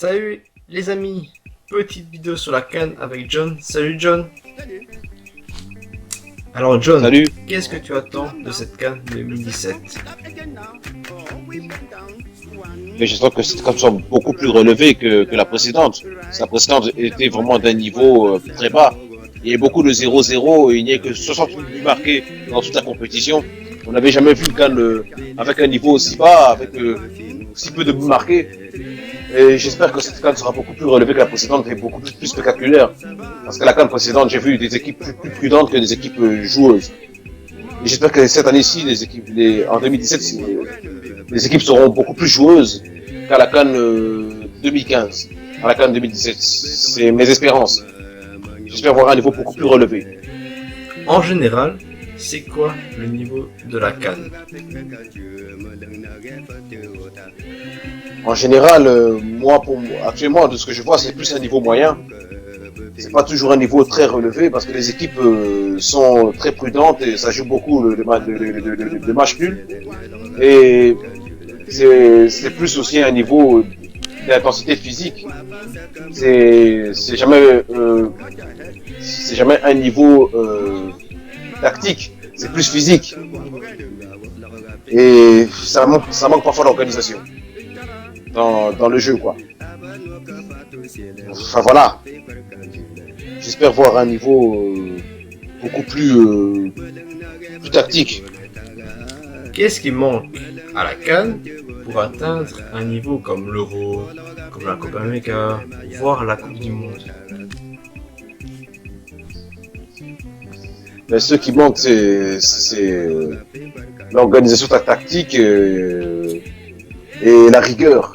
Salut les amis, petite vidéo sur la CAN avec John. Salut John. Alors John, Salut. qu'est-ce que tu attends de cette CAN 2017? Mais j'espère que cette CAN soit beaucoup plus relevée que la précédente. La précédente était vraiment d'un niveau très bas. Il y a beaucoup de 0-0 et il n'y a que 68 buts marqués dans toute la compétition. On n'avait jamais vu une CAN avec un niveau aussi bas, avec si peu de buts marqués. Et j'espère que cette CAN sera beaucoup plus relevée que la précédente et beaucoup plus spectaculaire. Parce que la CAN précédente, j'ai vu des équipes plus prudentes que des équipes joueuses. Et j'espère que cette année-ci, en 2017, les équipes seront beaucoup plus joueuses qu'à la CAN 2015, à la CAN 2017. C'est mes espérances. J'espère voir un niveau beaucoup plus relevé. En général, c'est quoi le niveau de la CAN? En général, actuellement, de ce que je vois, c'est plus un niveau moyen. C'est pas toujours un niveau très relevé parce que les équipes sont très prudentes et ça joue beaucoup de matchs nuls. Et c'est plus aussi un niveau d'intensité physique. C'est jamais un niveau tactique. C'est plus physique. Et ça manque parfois d'organisation dans le jeu, quoi. Enfin voilà. J'espère voir un niveau beaucoup plus tactique. Qu'est-ce qui manque à la CAN pour atteindre un niveau comme l'Euro, comme la Copa América, voire la Coupe du Monde? Mais ce qui manque, c'est l'organisation tactique et la rigueur.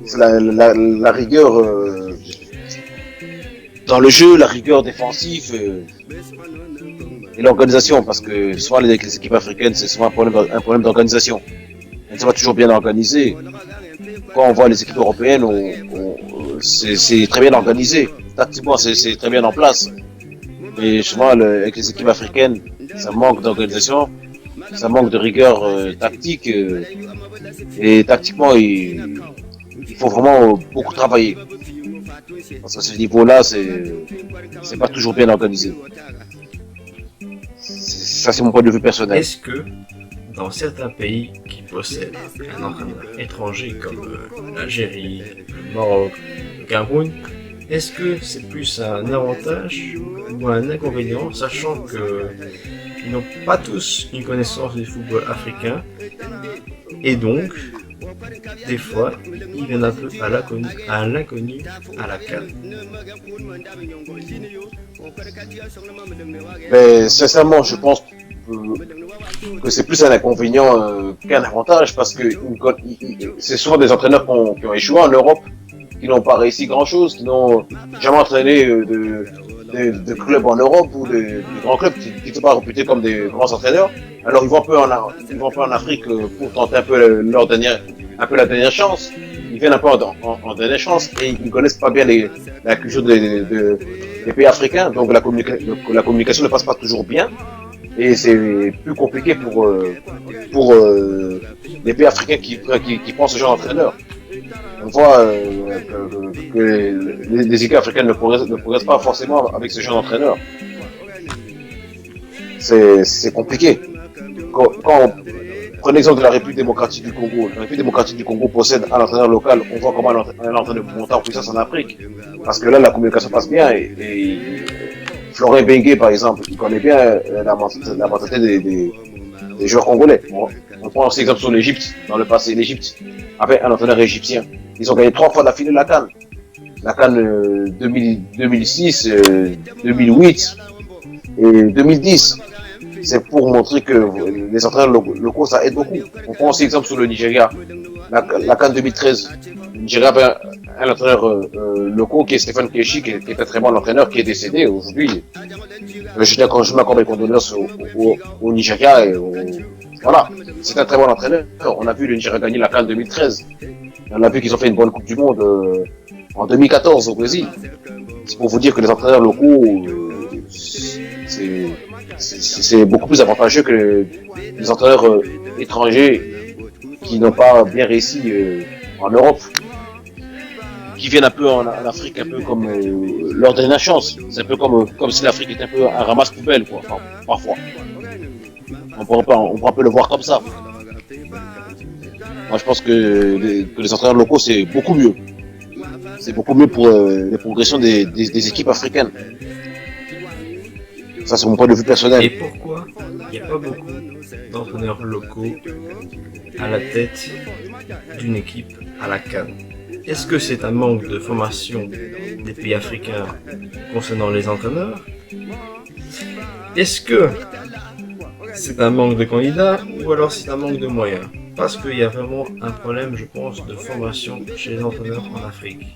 C'est la rigueur dans le jeu, la rigueur défensive et l'organisation, parce que souvent les équipes africaines, c'est souvent un problème d'organisation. Elles ne sont pas toujours bien organisées. Quand on voit les équipes européennes, c'est très bien organisé. Tactiquement, c'est très bien en place. Mais souvent, avec les équipes africaines, ça manque d'organisation, ça manque de rigueur tactique. Et tactiquement, il faut vraiment beaucoup travailler. Parce que ce niveau-là, c'est pas toujours bien organisé. Ça, c'est mon point de vue personnel. Est-ce que dans certains pays qui possèdent un entraîneur étranger comme l'Algérie, le Maroc, le Cameroun, est-ce que c'est plus un avantage ou un inconvénient, sachant qu'ils n'ont pas tous une connaissance du football africain et donc des fois ils viennent un peu à l'inconnu à la CAN? Mais sincèrement, je pense que c'est plus un inconvénient qu'un avantage parce que c'est souvent des entraîneurs qui ont échoué en Europe, qui n'ont pas réussi grand-chose, qui n'ont jamais entraîné de clubs en Europe ou de grands clubs qui ne sont pas réputés comme des grands entraîneurs. Alors ils vont un peu en Afrique pour tenter un peu la dernière chance. Ils viennent un peu en dernière chance et ils ne connaissent pas bien la culture des pays africains. Donc la communication ne passe pas toujours bien. Et c'est plus compliqué pour les pays africains qui prennent ce genre d'entraîneur. On voit que les équipes africaines ne progressent pas forcément avec ce genre d'entraîneur. C'est compliqué. Quand on prend l'exemple de la République démocratique du Congo, la République démocratique du Congo possède un entraîneur local. On voit comment un entraîneur monte en puissance en Afrique. Parce que là, la communication passe bien. Et Florent Bengue, par exemple, il connaît bien la mentalité des joueurs congolais. On prend aussi exemple sur l'Égypte. Dans le passé, l'Égypte avait un entraîneur égyptien. Ils ont gagné 3 fois d'affilée la CAN. La CAN 2006, 2008 et 2010. C'est pour montrer que les entraîneurs locaux, ça aide beaucoup. On prend aussi exemple sur le Nigeria. La CAN 2013, le Nigeria avait un entraîneur local qui est Stéphane Keshi, qui est un très bon entraîneur, qui est décédé aujourd'hui. Je m'accorde les condoléances au Nigeria. Voilà, c'est un très bon entraîneur. On a vu le Nigeria gagner la CAN 2013. On a vu qu'ils ont fait une bonne Coupe du Monde en 2014 au Brésil. C'est pour vous dire que les entraîneurs locaux, c'est beaucoup plus avantageux que les entraîneurs étrangers qui n'ont pas bien réussi en Europe. qui viennent un peu en Afrique, un peu comme leur dernière chance. C'est un peu comme si l'Afrique était un peu un ramasse-poubelle, quoi, parfois. On pourrait un peu le voir comme ça. Moi, je pense que les entraîneurs locaux, c'est beaucoup mieux. C'est beaucoup mieux pour les progressions des équipes africaines. Ça, c'est mon point de vue personnel. Et pourquoi il n'y a pas beaucoup d'entraîneurs locaux à la tête d'une équipe à la CAN? Est-ce que c'est un manque de formation des pays africains concernant les entraîneurs? Est-ce que c'est un manque de candidats ou alors c'est un manque de moyens? Parce qu'il y a vraiment un problème, je pense, de formation chez les entraîneurs en Afrique.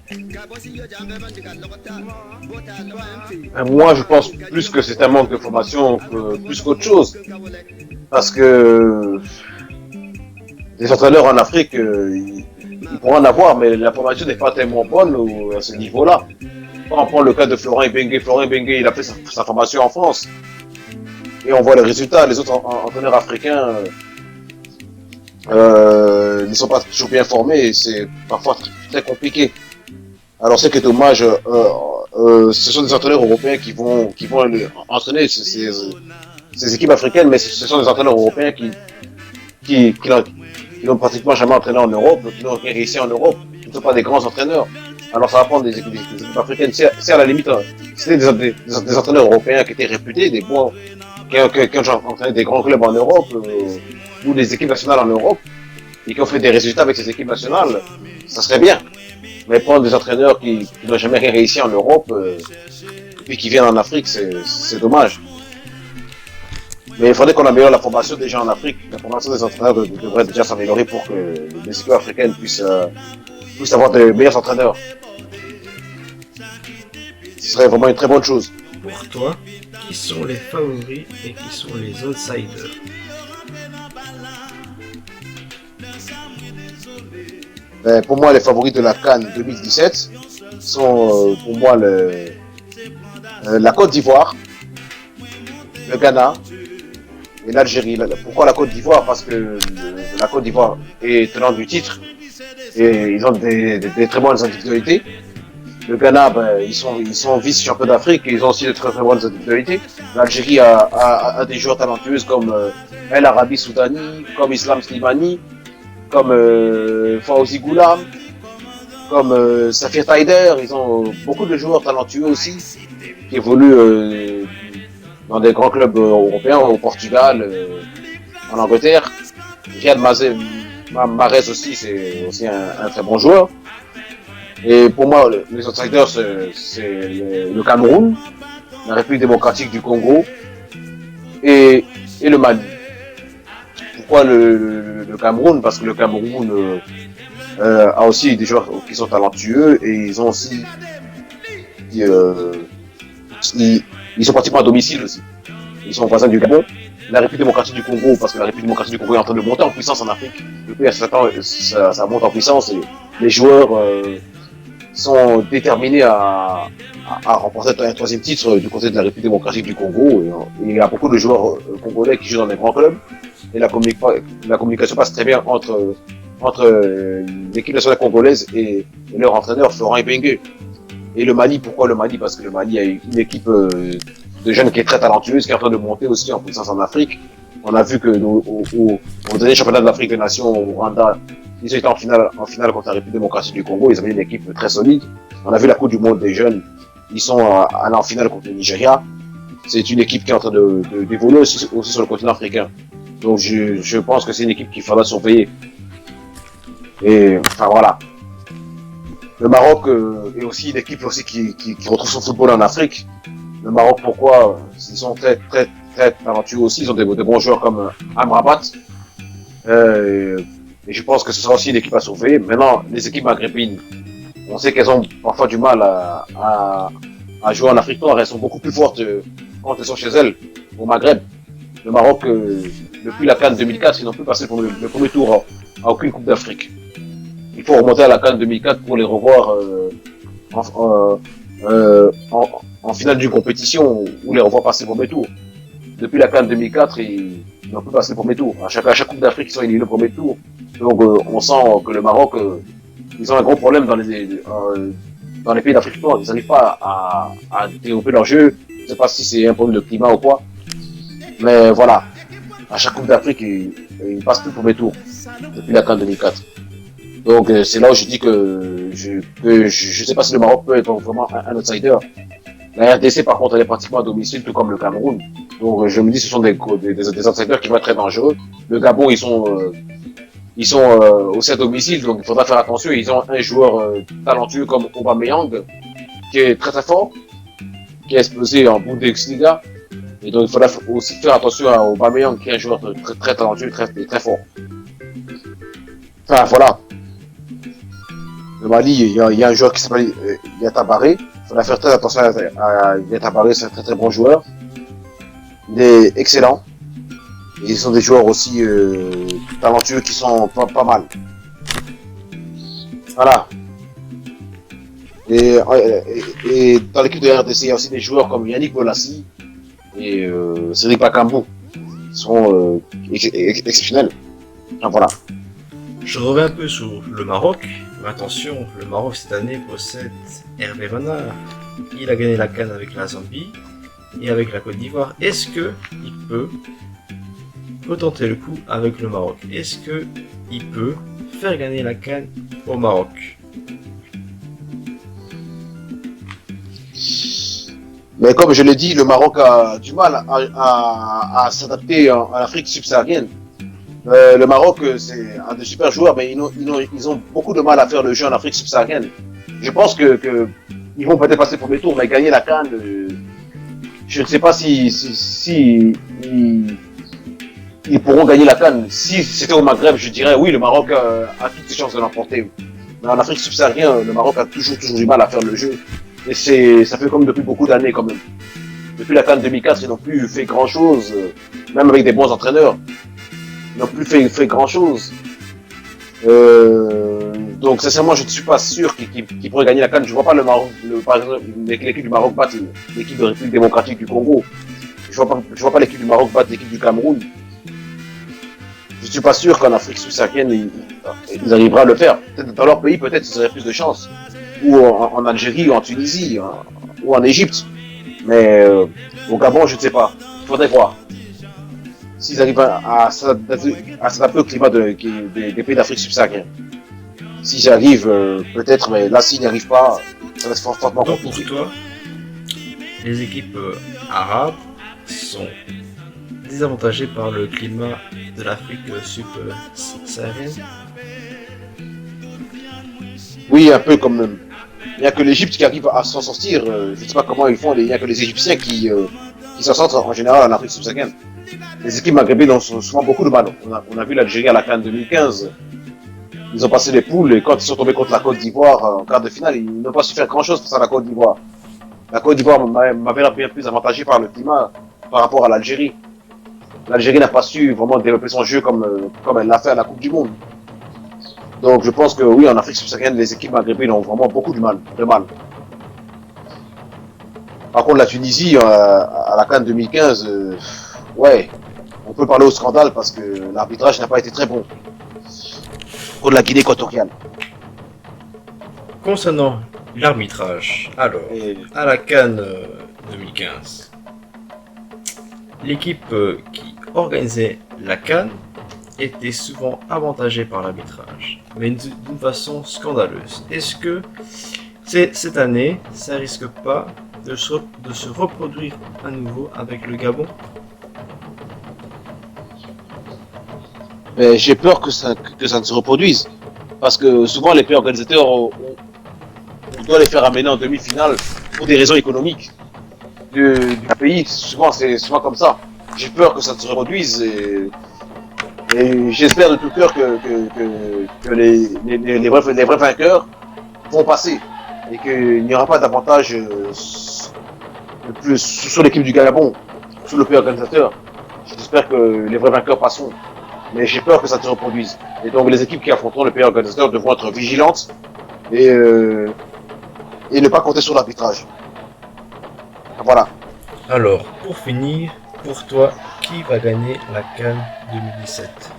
Moi, je pense plus que c'est un manque de formation plus qu'autre chose. Parce que les entraîneurs en Afrique, ils pourront en avoir, mais la formation n'est pas tellement bonne à ce niveau-là. Quand on prend le cas de Florent Ibenge, il a fait sa formation en France. Et on voit les résultats. Les autres entraîneurs africains ne sont pas toujours bien formés et c'est parfois très compliqué. Alors ce qui est dommage, ce sont des entraîneurs européens qui vont entraîner ces équipes africaines, mais ce sont des entraîneurs européens qui n'ont pratiquement jamais entraîné en Europe, qui n'ont rien réussi en Europe, qui ne sont pas des grands entraîneurs. Alors ça va prendre des équipes africaines. C'est à la limite, c'était des entraîneurs européens qui étaient réputés, des bons, qui ont entraîné des grands clubs en Europe, ou des équipes nationales en Europe, et qui ont fait des résultats avec ces équipes nationales, ça serait bien. Mais prendre des entraîneurs qui n'ont jamais rien réussi en Europe, et puis qui viennent en Afrique, c'est dommage. Mais il faudrait qu'on améliore la formation des gens en Afrique. La formation des entraîneurs devrait déjà s'améliorer pour que les équipes africaines puissent avoir de meilleurs entraîneurs. Ce serait vraiment une très bonne chose. Pour toi, qui sont les favoris et qui sont les outsiders? Pour moi, les favoris de la CAN 2017 sont pour moi la Côte d'Ivoire, le Ghana et l'Algérie. Pourquoi la Côte d'Ivoire? Parce que la Côte d'Ivoire est tenante du titre et ils ont des très bonnes individualités. Le Ghana, ils sont vice-champions d'Afrique et ils ont aussi de très bonnes individualités. L'Algérie a des joueurs talentueux comme El Arabi Soudani, comme Islam Slimani, comme Fawzi Goulam, comme Safir Taider. Ils ont beaucoup de joueurs talentueux aussi qui évoluent dans des grands clubs européens, au Portugal, en Angleterre. Riyad Mahrez aussi, c'est aussi un très bon joueur. Et pour moi, les outsiders, c'est le Cameroun, la République démocratique du Congo et le Mali. Pourquoi le Cameroun? Parce que le Cameroun a aussi des joueurs qui sont talentueux et ils ont aussi ils sont pratiquement à domicile aussi. Ils sont voisins du Gabon. La République démocratique du Congo, parce que la République démocratique du Congo est en train de monter en puissance en Afrique. Depuis un certain temps, ça monte en puissance et les joueurs sont déterminés à remporter un troisième titre du côté de la République démocratique du Congo. Et il y a beaucoup de joueurs congolais qui jouent dans des grands clubs. Et la communication passe très bien entre l'équipe nationale congolaise et leur entraîneur Florent Ibenge. Et le Mali, pourquoi le Mali? Parce que le Mali a une équipe de jeunes qui est très talentueuse, qui est en train de monter aussi en puissance en Afrique. On a vu que au dernier championnat d'Afrique des Nations au Rwanda, ils étaient en finale contre la République démocratique du Congo. Ils avaient une équipe très solide. On a vu la Coupe du Monde des jeunes. Ils sont allés en finale contre le Nigeria. C'est une équipe qui est en train d'évoluer aussi sur le continent africain. Donc je pense que c'est une équipe qu'il faudra surveiller. Et enfin voilà. Le Maroc est aussi une équipe aussi qui retrouve son football en Afrique. Le Maroc, pourquoi? Ils sont très très très talentueux aussi. Ils ont des bons joueurs comme Amrabat. Et je pense que ce sera aussi une équipe à surveiller. Maintenant, les équipes maghrébines, on sait qu'elles ont parfois du mal à jouer en Afrique noire. Elles sont beaucoup plus fortes quand elles sont chez elles, au Maghreb. Le Maroc, depuis la CAN 2004, ils n'ont plus passé le premier tour à aucune Coupe d'Afrique. Il faut remonter à la CAN 2004 pour les revoir en finale d'une compétition ou les revoir passer le premier tour. Depuis la CAN 2004, ils n'ont plus passé le premier tour. À chaque Coupe d'Afrique, ils sont éliminés au premier tour. Donc on sent que le Maroc ils ont un gros problème dans les pays d'Afrique noire. Ils n'arrivent pas à développer leur jeu. Je ne sais pas si c'est un problème de climat ou quoi. Mais voilà, à chaque Coupe d'Afrique, ils passent plus pour mes tours depuis la CAN 2004. Donc c'est là où je dis que je sais pas si le Maroc peut être vraiment un outsider. La RDC par contre elle est pratiquement à domicile tout comme le Cameroun. Donc je me dis ce sont des outsiders qui vont être très dangereux. Le Gabon ils sont aussi à domicile donc il faudra faire attention. Ils ont un joueur talentueux comme Aubameyang qui est très très fort, qui est explosé en Bundesliga. Et donc il faudra aussi faire attention à Aubameyang qui est un joueur très, très talentueux, très fort. Enfin voilà. Le Mali, il y a un joueur qui s'appelle Yatabaré. Il faudra faire très attention à Yatabaré, c'est un très très bon joueur. Il est excellent. Et ils sont des joueurs aussi talentueux qui sont pas mal. Voilà. Et dans l'équipe de RDC, il y a aussi des joueurs comme Yannick Bolassi et Cédric Bakambu. Ils sont exceptionnels. Enfin, voilà. Je reviens un peu sur le Maroc. Mais attention, le Maroc cette année possède Hervé Renard. Il a gagné la CAN avec la Zambie et avec la Côte d'Ivoire. Est-ce qu'il peut retenter le coup avec le Maroc? Est-ce qu'il peut faire gagner la CAN au Maroc? Mais comme je l'ai dit, le Maroc a du mal à s'adapter à l'Afrique subsaharienne. Le Maroc, c'est un des super joueurs, mais ils ont beaucoup de mal à faire le jeu en Afrique subsaharienne. Je pense que ils vont peut-être passer pour mes tours, mais gagner la CAN, je ne sais pas si ils pourront gagner la CAN. Si c'était au Maghreb, je dirais oui, le Maroc a toutes ses chances de l'emporter. Mais en Afrique subsaharienne, le Maroc a toujours du mal à faire le jeu. Et ça fait comme depuis beaucoup d'années quand même. Depuis la CAN 2004, ils n'ont plus fait grand chose, même avec des bons entraîneurs. Ils n'ont plus fait grand chose. Donc sincèrement, je ne suis pas sûr qu'ils pourraient gagner la CAN. Je ne vois pas le Maroc, par exemple, l'équipe du Maroc battre l'équipe de République démocratique du Congo. Je ne vois pas l'équipe du Maroc battre l'équipe du Cameroun. Je ne suis pas sûr qu'en Afrique subsaharienne, ils arriveront à le faire. Peut-être dans leur pays, peut-être ils auraient plus de chance. Ou en Algérie, ou en Tunisie, ou en Égypte. Mais au Gabon, je ne sais pas. Il faudrait voir. S'ils arrivent à s'adapter au climat des pays d'Afrique subsaharienne. Si j'y arrive, peut-être, mais là, s'ils n'y arrivent pas, ça va être fortement compliqué. Pour toi, les équipes arabes sont désavantagées par le climat de l'Afrique subsaharienne? Oui, un peu quand même. Il n'y a que l'Égypte qui arrive à s'en sortir. Je ne sais pas comment ils font. Il n'y a que les Égyptiens qui s'en sortent en général en Afrique subsaharienne. Les équipes maghrébines ont souvent beaucoup de mal. On a vu l'Algérie à la CAN 2015. Ils ont passé les poules et quand ils sont tombés contre la Côte d'Ivoire en quart de finale, ils n'ont pas su faire grand chose face à la Côte d'Ivoire. La Côte d'Ivoire m'avait bien plus avantagé par le climat par rapport à l'Algérie. L'Algérie n'a pas su vraiment développer son jeu comme elle l'a fait à la Coupe du Monde. Donc je pense que oui, en Afrique subsaharienne, les équipes maghrébines ont vraiment beaucoup de mal. Par contre, la Tunisie, à la CAN 2015, ouais, on peut parler au scandale parce que l'arbitrage n'a pas été très bon. Contre la Guinée équatoriale. Concernant l'arbitrage, alors, à la CAN 2015, l'équipe qui organisait la CAN était souvent avantagée par l'arbitrage, mais d'une façon scandaleuse. Est-ce que cette année, ça risque pas de se reproduire à nouveau avec le Gabon? J'ai peur que ça ne se reproduise. Parce que souvent les pays organisateurs, on doit les faire amener en demi-finale pour des raisons économiques du pays. Souvent c'est souvent comme ça. J'ai peur que ça ne se reproduise et j'espère de tout cœur que les vrais vainqueurs vont passer et qu'il n'y aura pas d'avantage sur l'équipe du Gabon, sur le pays organisateur. J'espère que les vrais vainqueurs passeront. Mais j'ai peur que ça se reproduise. Et donc les équipes qui affronteront le pays organisateur devront être vigilantes et ne pas compter sur l'arbitrage. Voilà. Alors, pour finir, pour toi, qui va gagner la CAN 2017?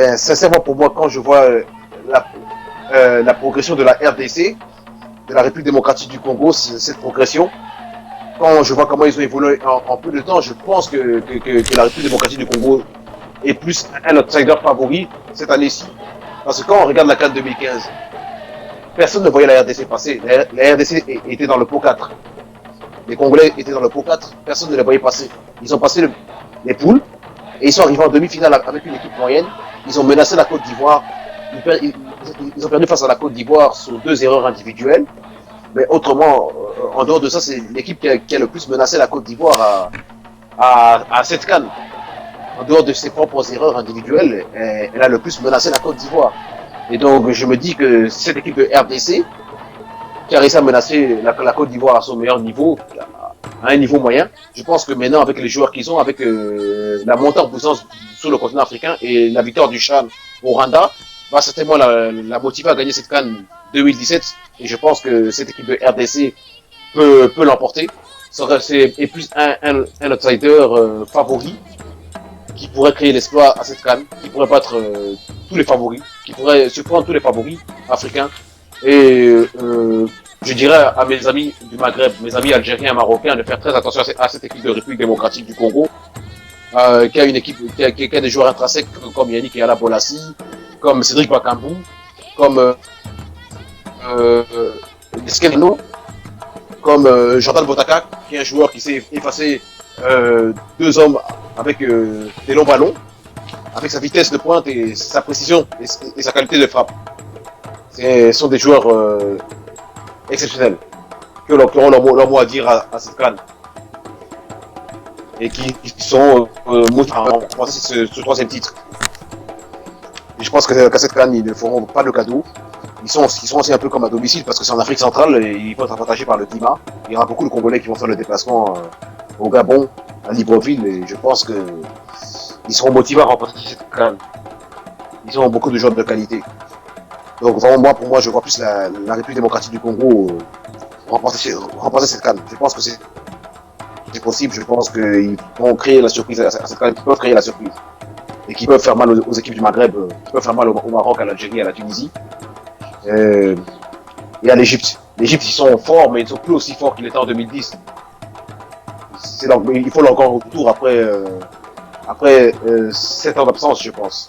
Ben, sincèrement, pour moi, quand je vois la, la progression de la RDC, de la République démocratique du Congo, cette progression, quand je vois comment ils ont évolué en peu de temps, je pense que la République démocratique du Congo est plus un outsider favori cette année-ci. Parce que quand on regarde la CAN 2015, personne ne voyait la RDC passer. La RDC était dans le pot 4. Les Congolais étaient dans le pot 4, personne ne les voyait passer. Ils ont passé les poules et ils sont arrivés en demi-finale avec une équipe moyenne. Ils ont menacé la Côte d'Ivoire. Ils ont perdu face à la Côte d'Ivoire sur 2 erreurs individuelles. Mais autrement, en dehors de ça, c'est l'équipe qui a le plus menacé la Côte d'Ivoire à cette CAN. En dehors de ses propres erreurs individuelles, elle a le plus menacé la Côte d'Ivoire. Et donc, je me dis que cette équipe de RDC, qui a réussi à menacer la Côte d'Ivoire à son meilleur niveau, à un niveau moyen, je pense que maintenant, avec les joueurs qu'ils ont, avec la montée en puissance sur le continent africain et la victoire du Chan au Rwanda, va certainement la motiver à gagner cette CAN 2017. Et je pense que cette équipe de RDC peut l'emporter. C'est plus un outsider favori qui pourrait créer l'exploit à cette CAN, qui pourrait battre tous les favoris, qui pourrait surprendre tous les favoris africains. Et je dirais à mes amis du Maghreb, mes amis algériens et marocains, de faire très attention à cette équipe de République démocratique du Congo, qui a une équipe, qui a des joueurs intrinsèques comme Yannick et Bolassi, comme Cédric Bakambou, comme Eskelno, comme Jordan Botaka, qui est un joueur qui s'est effacé 2 hommes avec des longs ballons, avec sa vitesse de pointe et sa précision et sa qualité de frappe. Ce sont des joueurs exceptionnels qui auront leur mot à dire à cette CAN et qui sont motivés à remporter ce 3e titre. Et je pense qu'à cette CAN, ils ne feront pas de cadeau. Ils sont aussi un peu comme à domicile parce que c'est en Afrique centrale et ils vont être avantagés par le climat. Il y aura beaucoup de Congolais qui vont faire le déplacement au Gabon, à Libreville, et je pense qu'ils seront motivés à remporter cette CAN. Ils ont beaucoup de joueurs de qualité. Donc vraiment, pour moi, je vois plus la République démocratique du Congo remporter cette CAN. Je pense que c'est possible. Je pense qu'ils vont créer la surprise à cette CAN. Ils peuvent créer la surprise. Et qui peuvent faire mal aux équipes du Maghreb, qui peuvent faire mal au Maroc, à l'Algérie, à la Tunisie. Et à l'Égypte. L'Égypte, ils sont forts, mais ils sont plus aussi forts qu'ils étaient en 2010. Il faut encore retour après 7 ans d'absence, je pense.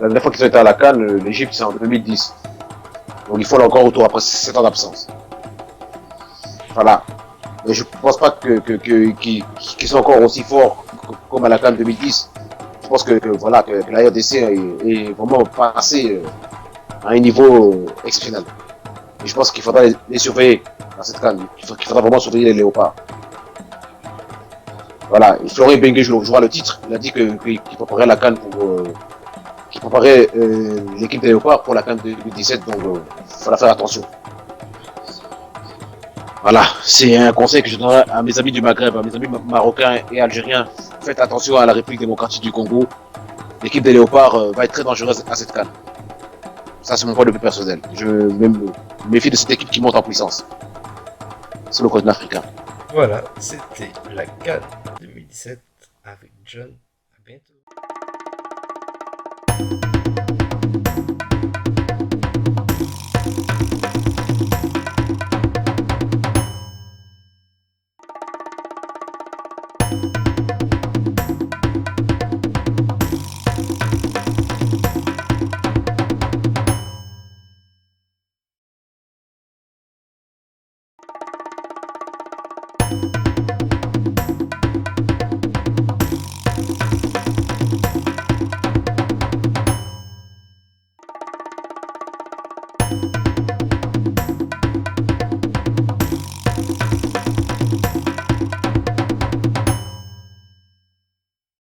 La dernière fois qu'ils ont été à la CAN, l'Égypte, c'est en 2010. Donc il faut encore retour après 7 ans d'absence. Voilà. Mais je ne pense pas qu'ils sont encore aussi forts comme à la CAN 2010. Je pense que la RDC est vraiment passée à un niveau exceptionnel. Et je pense qu'il faudra les surveiller dans cette CAN. Il faudra vraiment surveiller les léopards. Voilà. Et Florent Bengue jouera le titre. Il a dit qu'il préparait la CAN qu'il préparait l'équipe des léopards pour la CAN 2017. Donc il faudra faire attention. Voilà, c'est un conseil que je donnerai à mes amis du Maghreb, à mes amis marocains et algériens. Faites attention à la République démocratique du Congo. L'équipe des léopards va être très dangereuse à cette CAN. Ça, c'est mon point de vue personnel. Je me méfie de cette équipe qui monte en puissance sur le continent africain. Voilà, c'était la CAN 2017 avec John. À bientôt.